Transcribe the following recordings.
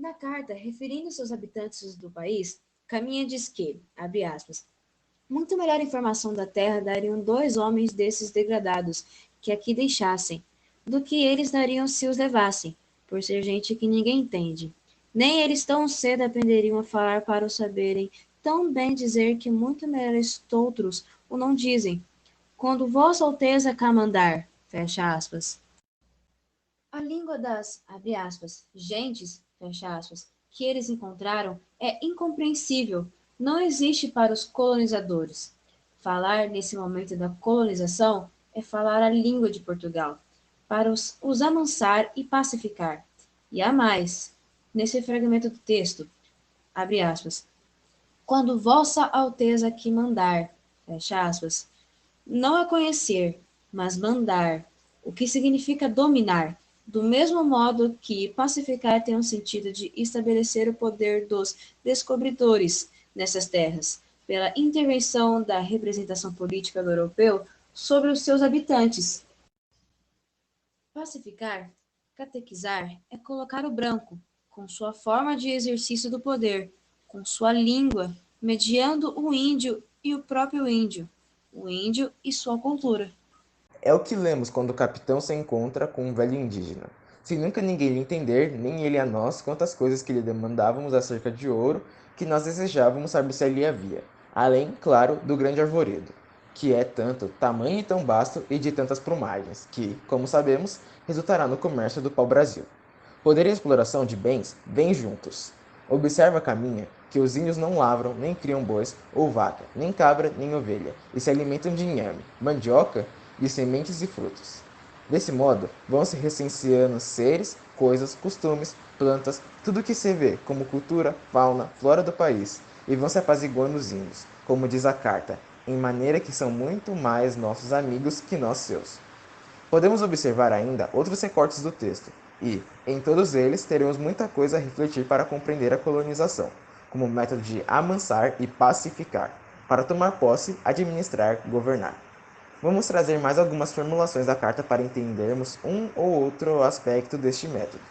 Na carta, referindo-se aos habitantes do país, Caminha diz que, abre aspas, muito melhor informação da terra dariam dois homens desses degradados que aqui deixassem, do que eles dariam se os levassem, por ser gente que ninguém entende. Nem eles tão cedo aprenderiam a falar para o saberem tão bem dizer que muito melhores toutros o não dizem. Quando Vossa Alteza cá mandar, fecha aspas, a língua das, abre aspas, gentes, fecha aspas, que eles encontraram é incompreensível, não existe para os colonizadores. Falar nesse momento da colonização é falar a língua de Portugal, para os amansar e pacificar. E há mais, nesse fragmento do texto, abre aspas, quando Vossa Alteza aqui mandar, fecha aspas, não é conhecer, mas mandar, o que significa dominar, do mesmo modo que pacificar tem um sentido de estabelecer o poder dos descobridores nessas terras, pela intervenção da representação política do europeu sobre os seus habitantes. Pacificar, catequizar, é colocar o branco, com sua forma de exercício do poder, com sua língua, mediando o índio e o próprio índio, o índio e sua cultura. É o que lemos quando o capitão se encontra com um velho indígena. Sem nunca ninguém lhe entender, nem ele a nós, quantas coisas que lhe demandávamos acerca de ouro, que nós desejávamos saber se ali havia. Além, claro, do grande arvoredo, que é tanto tamanho e tão vasto e de tantas plumagens, que, como sabemos, resultará no comércio do pau-brasil. Poder e exploração de bens vêm juntos. Observa a caminha que os índios não lavram, nem criam bois ou vaca, nem cabra, nem ovelha, e se alimentam de inhame, mandioca de sementes e frutos. Desse modo, vão se recenseando seres, coisas, costumes, plantas, tudo que se vê como cultura, fauna, flora do país, e vão se apaziguando os índios, como diz a carta, em maneira que são muito mais nossos amigos que nós seus. Podemos observar ainda outros recortes do texto, e, em todos eles, teremos muita coisa a refletir para compreender a colonização, como método de amansar e pacificar, para tomar posse, administrar, governar. Vamos trazer mais algumas formulações da carta para entendermos um ou outro aspecto deste método.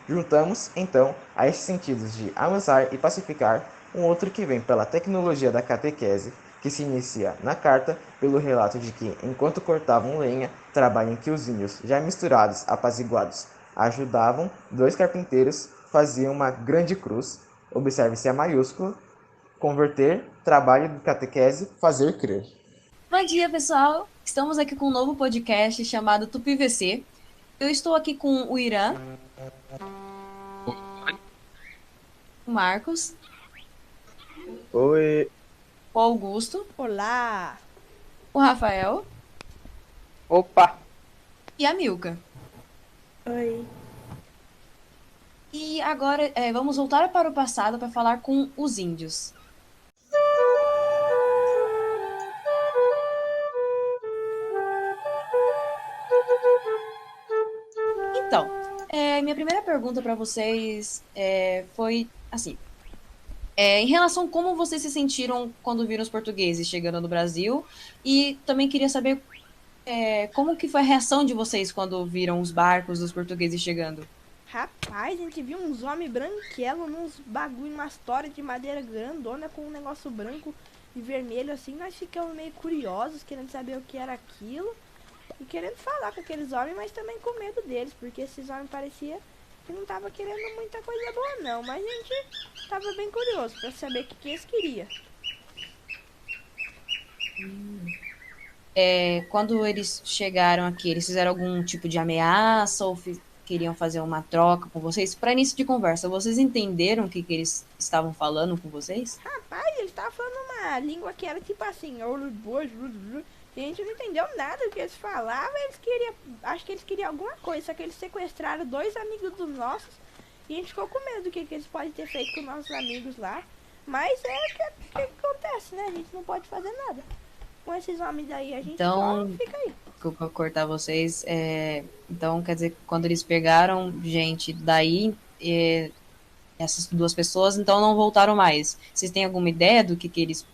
Juntamos, então, a estes sentidos de amansar e pacificar, um outro que vem pela tecnologia da catequese, que se inicia na carta pelo relato de que, enquanto cortavam lenha, trabalho em que os índios, já misturados, apaziguados, ajudavam, dois carpinteiros faziam uma grande cruz, observe-se a maiúscula, converter, trabalho de catequese, fazer crer. Bom dia, pessoal! Estamos aqui com um novo podcast chamado TupiVC. Eu estou aqui com o Irã, o Marcos, Oi. o Augusto, Olá! o Rafael Opa! e a Milka. Oi! E agora vamos voltar para o passado para falar com os índios. Então, minha primeira pergunta para vocês foi assim: em relação a como vocês se sentiram quando viram os portugueses chegando no Brasil, e também queria saber como que foi a reação de vocês quando viram os barcos dos portugueses chegando. Rapaz, a gente viu uns homens branquelos, uns bagulho, umas toras de madeira grandona com um negócio branco e vermelho assim. Nós ficamos meio curiosos, querendo saber o que era aquilo e querendo falar com aqueles homens, mas também com medo deles, porque esses homens pareciam que não tava querendo muita coisa boa não, mas a gente tava bem curioso para saber o que eles queriam. Quando eles chegaram aqui, eles fizeram algum tipo de ameaça ou queriam fazer uma troca com vocês? Para início de conversa, vocês entenderam o que eles estavam falando com vocês? Rapaz, eles estavam falando uma língua que era tipo assim, e a gente não entendeu nada do que eles falavam. Eles queriam, acho que eles queriam alguma coisa, só que eles sequestraram dois amigos dos nossos e a gente ficou com medo do que eles podem ter feito com nossos amigos lá. Mas é o que acontece, né? A gente não pode fazer nada com esses homens daí, a gente Então, só fica aí. desculpa cortar vocês. Então, quer dizer, quando eles pegaram gente daí, essas duas pessoas, então não voltaram mais. Vocês têm alguma ideia do que eles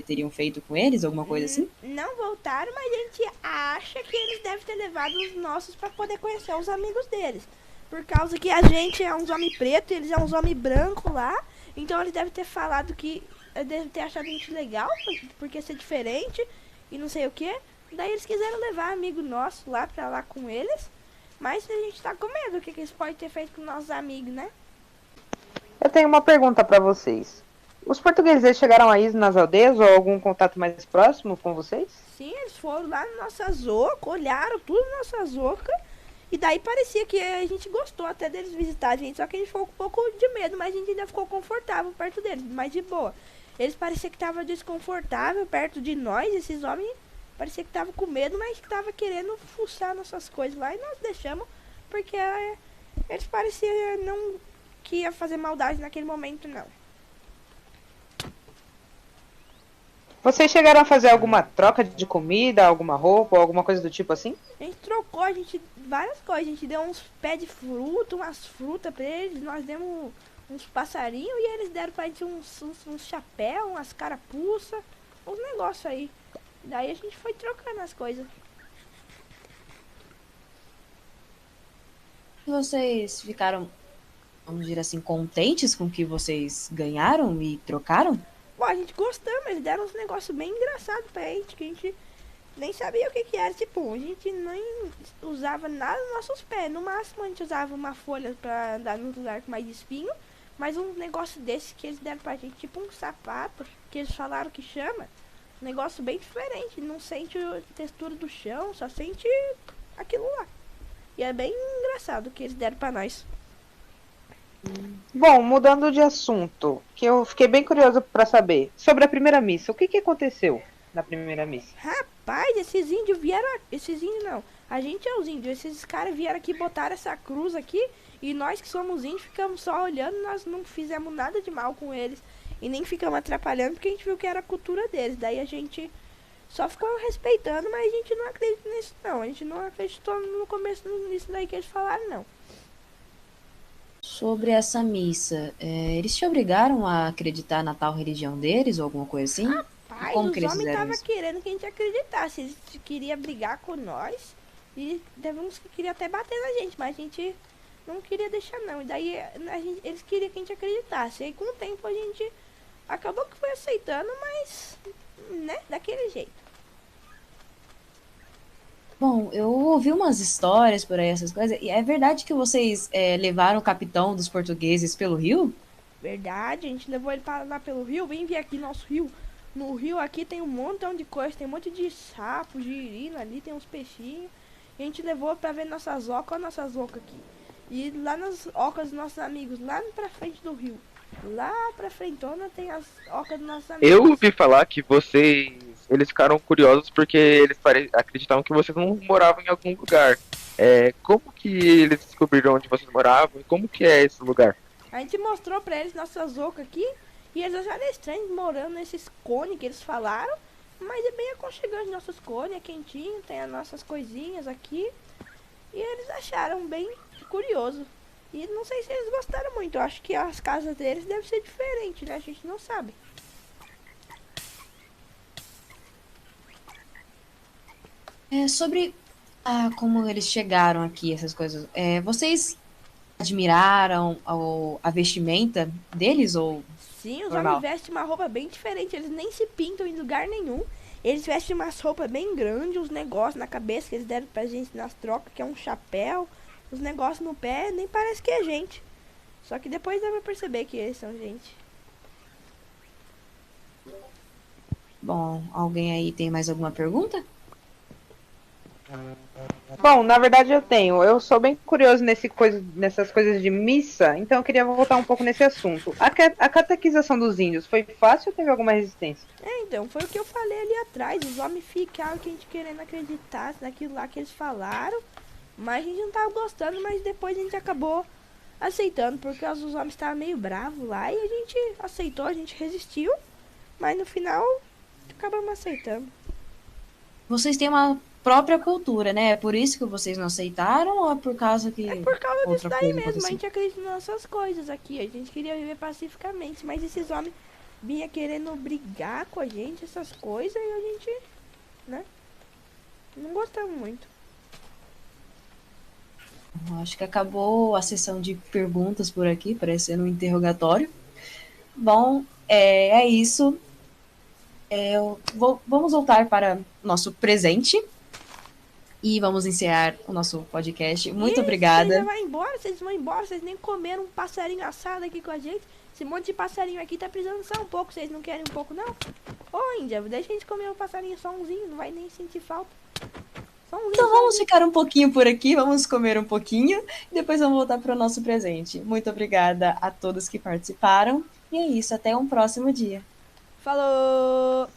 teriam feito com eles? Alguma coisa assim? Não voltaram, mas a gente acha que eles devem ter levado os nossos para poder conhecer os amigos deles. Por causa que a gente é uns homens pretos e eles é uns homens brancos lá. Então eles devem ter falado que... devem ter achado a gente legal, porque ser diferente e não sei o que. Daí eles quiseram levar amigo nosso lá pra lá com eles. Mas a gente tá com medo do que eles podem ter feito com nossos amigos, né? Eu tenho uma pergunta pra vocês. Os portugueses eles chegaram aí nas aldeias ou algum contato mais próximo com vocês? Sim, eles foram lá na nossa zoca, olharam tudo na nossa zoca. E daí parecia que a gente gostou até deles visitar a gente. Só que a gente ficou com um pouco de medo, mas a gente ainda ficou confortável perto deles, mas de boa. Eles pareciam que estavam desconfortável perto de nós, esses homens parecia que estavam com medo, mas que estavam querendo fuçar nossas coisas lá e nós deixamos, porque eles pareciam não que ia fazer maldade naquele momento, não. Vocês chegaram a fazer alguma troca de comida, alguma roupa ou alguma coisa do tipo assim? A gente trocou, várias coisas, a gente deu uns pés de fruta, umas frutas pra eles, nós demos uns passarinhos e eles deram pra gente uns chapéus, umas carapuças, uns negócios aí. Daí a gente foi trocando as coisas. Vocês ficaram, vamos dizer assim, contentes com o que vocês ganharam e trocaram? Bom, a gente gostamos, eles deram uns negócios bem engraçados pra gente, que a gente nem sabia o que que era. Tipo, a gente nem usava nada nos nossos pés. No máximo a gente usava uma folha pra andar num lugar com mais espinho. Mas um negócio desse que eles deram pra gente, tipo um sapato, que eles falaram que chama. Um negócio bem diferente, não sente a textura do chão, só sente aquilo lá. E é bem engraçado o que eles deram pra nós. Bom, mudando de assunto, que eu fiquei bem curioso pra saber. Sobre a primeira missa, o que aconteceu na primeira missa? Rapaz, esses índios vieram... Esses índios não, a gente é os índios. Esses caras vieram aqui, botaram essa cruz aqui. E nós que somos índios ficamos só olhando. Nós não fizemos nada de mal com eles. E nem ficamos atrapalhando, porque a gente viu que era a cultura deles. Daí a gente só ficou respeitando, mas a gente não acredita nisso não. A gente não acreditou no começo nisso daí que eles falaram, não. Sobre essa missa, eles te obrigaram a acreditar na tal religião deles ou alguma coisa assim? Rapaz, Como os que eles homens fizeram estavam isso? querendo que a gente acreditasse. Eles queriam brigar com nós. E teve uns que queriam até bater na gente, mas a gente não queria deixar não. E daí eles queriam que a gente acreditasse. E aí com o tempo a gente acabou que foi aceitando, mas, né, daquele jeito. Bom, eu ouvi umas histórias por aí, essas coisas, e é verdade que vocês levaram o capitão dos portugueses pelo rio? Verdade, a gente levou ele para lá pelo rio. Vem ver aqui nosso rio. No rio aqui tem um montão de coisa. Tem um monte de sapo, girina ali, tem uns peixinhos. E a gente levou pra ver nossas ocas, olha nossas ocas aqui. E lá nas ocas dos nossos amigos, lá pra frente do rio. Lá pra frentona tem as ocas dos nossos amigos. Eu ouvi falar que eles ficaram curiosos porque eles acreditavam que vocês não moravam em algum lugar. Como que eles descobriram onde vocês moravam e como que é esse lugar? A gente mostrou pra eles nossas ocas aqui. E eles acharam estranho morando nesses cones que eles falaram. Mas é bem aconchegante, nossos cones, é quentinho, tem as nossas coisinhas aqui. E eles acharam bem curioso. E não sei se eles gostaram muito. Eu acho que as casas deles devem ser diferentes, né? A gente não sabe. Sobre como eles chegaram aqui, essas coisas, vocês admiraram a vestimenta deles ou Sim, os normal? homens vestem uma roupa bem diferente. Eles nem se pintam em lugar nenhum. Eles vestem umas roupas bem grandes, uns negócios na cabeça que eles deram pra gente nas trocas, que é um chapéu. Os negócios no pé, nem parece que é gente. Só que depois dá pra perceber que eles são gente. Bom, alguém aí tem mais alguma pergunta? Bom, na verdade eu tenho. Eu sou bem curioso nessas coisas de missa, então eu queria voltar um pouco nesse assunto. A catequização dos índios foi fácil ou teve alguma resistência? Então, foi o que eu falei ali atrás. Os homens ficaram que a gente querendo acreditar naquilo lá que eles falaram. Mas a gente não tava gostando, mas depois a gente acabou aceitando, porque os homens estavam meio bravos lá e a gente aceitou, a gente resistiu, mas no final acabamos aceitando. Vocês têm uma própria cultura, né? É por isso que vocês não aceitaram ou é por causa que É por causa disso outra daí coisa mesmo, a aconteceu? gente acredita nas nossas coisas aqui, a gente queria viver pacificamente, mas esses homens vinham querendo brigar com a gente, essas coisas, e a gente, né, não gostamos muito. Acho que acabou a sessão de perguntas por aqui, parecendo um interrogatório. Bom, é isso. Vamos voltar para o nosso presente e vamos encerrar o nosso podcast. Muito Vocês já obrigada. vão embora, vocês nem comeram um passarinho assado aqui com a gente. Esse monte de passarinho aqui tá precisando só um pouco, vocês não querem um pouco não? Ô Índia, deixa a gente comer um passarinho só umzinho, não vai nem sentir falta. Só umzinho. Então vamos ficar um pouquinho por aqui, vamos comer um pouquinho e depois vamos voltar para o nosso presente. Muito obrigada a todos que participaram. E é isso, até um próximo dia. Falou!